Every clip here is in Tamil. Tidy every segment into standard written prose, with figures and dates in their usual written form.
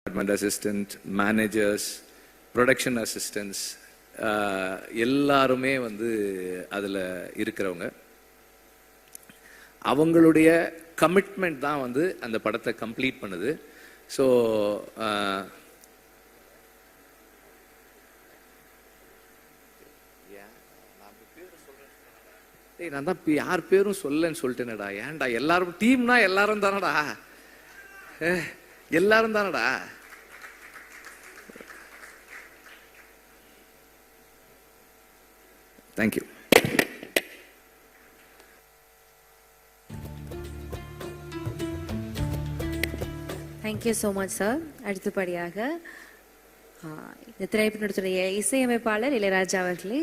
department assistant, managers, production assistants, எல்லாருமே வந்து அதில் இருக்கிறவங்க. அவங்களுடைய கமிட்மெண்ட் தான் வந்து அந்த படத்தை கம்ப்ளீட் பண்ணுது. ஸோ நான் தான் யார் பேரும் சொல்லன்னு சொல்லிட்டேனடா. ஏன்டா எல்லாரும் டீம்னா எல்லாரும் தானடா, எல்லாரும் தானடா. Thank you. Thank you so much sir. அடுத்தபடியாக இந்த திரைப்படத்துடைய இசையமைப்பாளர் இளையராஜா அவர்களே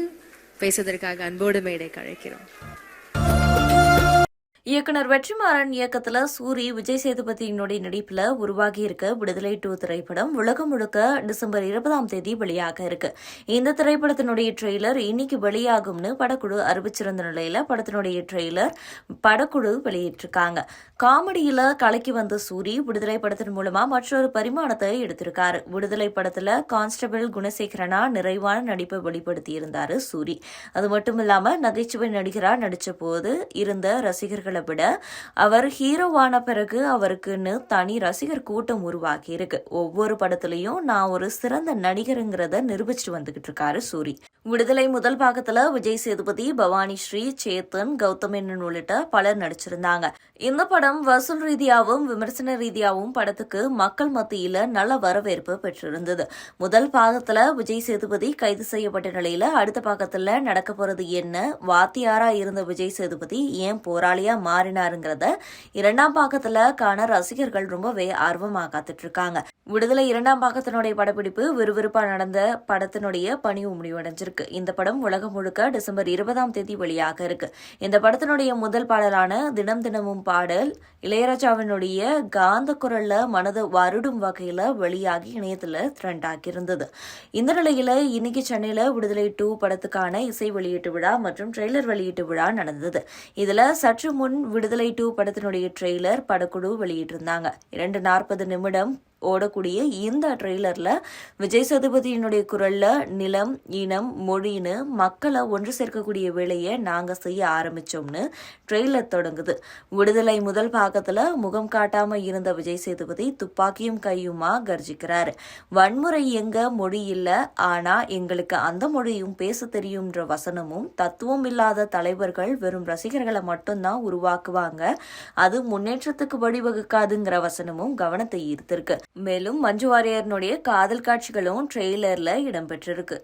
பேசுவதற்காக அன்போடு மேடைக்கு அழைக்கிறோம். இயக்குனர் வெற்றிமாறன் இயக்கத்துல சூரி விஜய் சேதுபதியினுடைய நடிப்புல உருவாகி இருக்க விடுதலை 2 திரைப்படம் உலகம் முழுக்க டிசம்பர் 20 வெளியாக இருக்கு. இந்த திரைப்படத்தினுடைய ட்ரெய்லர் இன்னைக்கு வெளியாகும்னு படக்குழு அறிவிச்சிருந்த நிலையில படத்தினுடைய ட்ரெய்லர் படக்குழு வெளியிட்டிருக்காங்க. காமெடியில கலக்கி வந்த சூரி விடுதலை படத்தின் மூலமா மற்றொரு பரிமாணத்தை எடுத்திருக்காரு. விடுதலை படத்துல கான்ஸ்டபிள் குணசேகரனா நிறைவான நடிப்பை வெளிப்படுத்தி இருந்தாரு சூரி. அது மட்டும் இல்லாம நகைச்சுவை நடிகரா நடிச்ச போது இருந்த ரசிகர்களை விட அவர் ஹீரோவான பிறகு அவருக்குன்னு தனி ரசிகர் கூட்டம் உருவாக்கி இருக்கு. ஒவ்வொரு படத்திலையும் நான் ஒரு சிறந்த நடிகருங்கிறத நிரூபிச்சுட்டு வந்துகிட்டு இருக்காரு சூரி. விடுதலை முதல் பாகத்துல விஜய் சேதுபதி, பவானி ஸ்ரீ, சேத்தன், கௌதமேனன் உள்ளிட்ட பலர் நடிச்சிருந்தாங்க. இந்த படம் வசூல் ரீதியாகவும் விமர்சன ரீதியாகவும் படத்துக்கு மக்கள் மத்தியில நல்ல வரவேற்பு பெற்றிருந்தது. முதல் பாகத்துல விஜய் சேதுபதி கைது செய்யப்பட்ட நிலையில அடுத்த பாகத்துல நடக்க போறது என்ன, வாத்தியாரா இருந்த விஜய் சேதுபதி ஏன் போராளியா மாறினாருங்கிறத 2ஆம் பாகத்துல காண ரசிகர்கள் ரொம்பவே ஆர்வமா காத்துட்டு இருக்காங்க. விடுதலை 2ஆம் பாகத்தினுடைய படப்பிடிப்பு விறுவிறுப்பா நடந்த படத்தினுடைய பணி முடிவடைஞ்சிருக்கு. இந்த படம் உலகம் முழுக்க டிசம்பர் 20 வெளியாக இருக்கு. இந்த படத்தினுடைய முதல் பாடலான தினம் தினமும் பாடல் இளையராஜாவினுடைய காந்த குரல்ல மனதை வருடும் வகையில வெளியாகி இணையத்துல ட்ரெண்ட் ஆகியிருந்தது. இந்த நிலையில இன்னைக்கு சென்னையில விடுதலை 2 படத்துக்கான இசை வெளியீட்டு விழா மற்றும் ட்ரெய்லர் வெளியீட்டு விழா நடந்தது. இதுல சற்று முன் விடுதலை 2 படத்தினுடைய ட்ரெய்லர் படக்குழு வெளியிட்டிருந்தாங்க. 2:40 நிமிடம் ஓடக்கூடிய இந்த ட்ரெய்லர்ல விஜய் சேதுபதியினுடைய குரல்ல நிலம், இனம், மொழின்னு மக்களை ஒன்று சேர்க்கக்கூடிய வேலையை நாங்க செய்ய ஆரம்பிச்சோம்னு ட்ரெய்லர் தொடங்குது. விடுதலை முதல் பாகத்துல முகம் காட்டாம இருந்த விஜய் சேதுபதி துப்பாக்கியும் கையுமா கர்ஜிக்கிறாரு. வன்முறை எங்க, மொழி இல்ல, ஆனா எங்களுக்கு அந்த மொழியும் பேச தெரியும்ன்ற வசனமும், தத்துவம் இல்லாத தலைவர்கள் வெறும் ரசிகர்களை மட்டும்தான் உருவாக்குவாங்க, அது முன்னேற்றத்துக்கு வழிவகுக்காதுங்கிற வசனமும் கவனத்தை ஈர்த்திருக்கு. மேலும் மஞ்சு வாரியர்னுடைய காதல் காட்சிகளும் ட்ரெய்லர்ல இடம்பெற்றிருக்கு.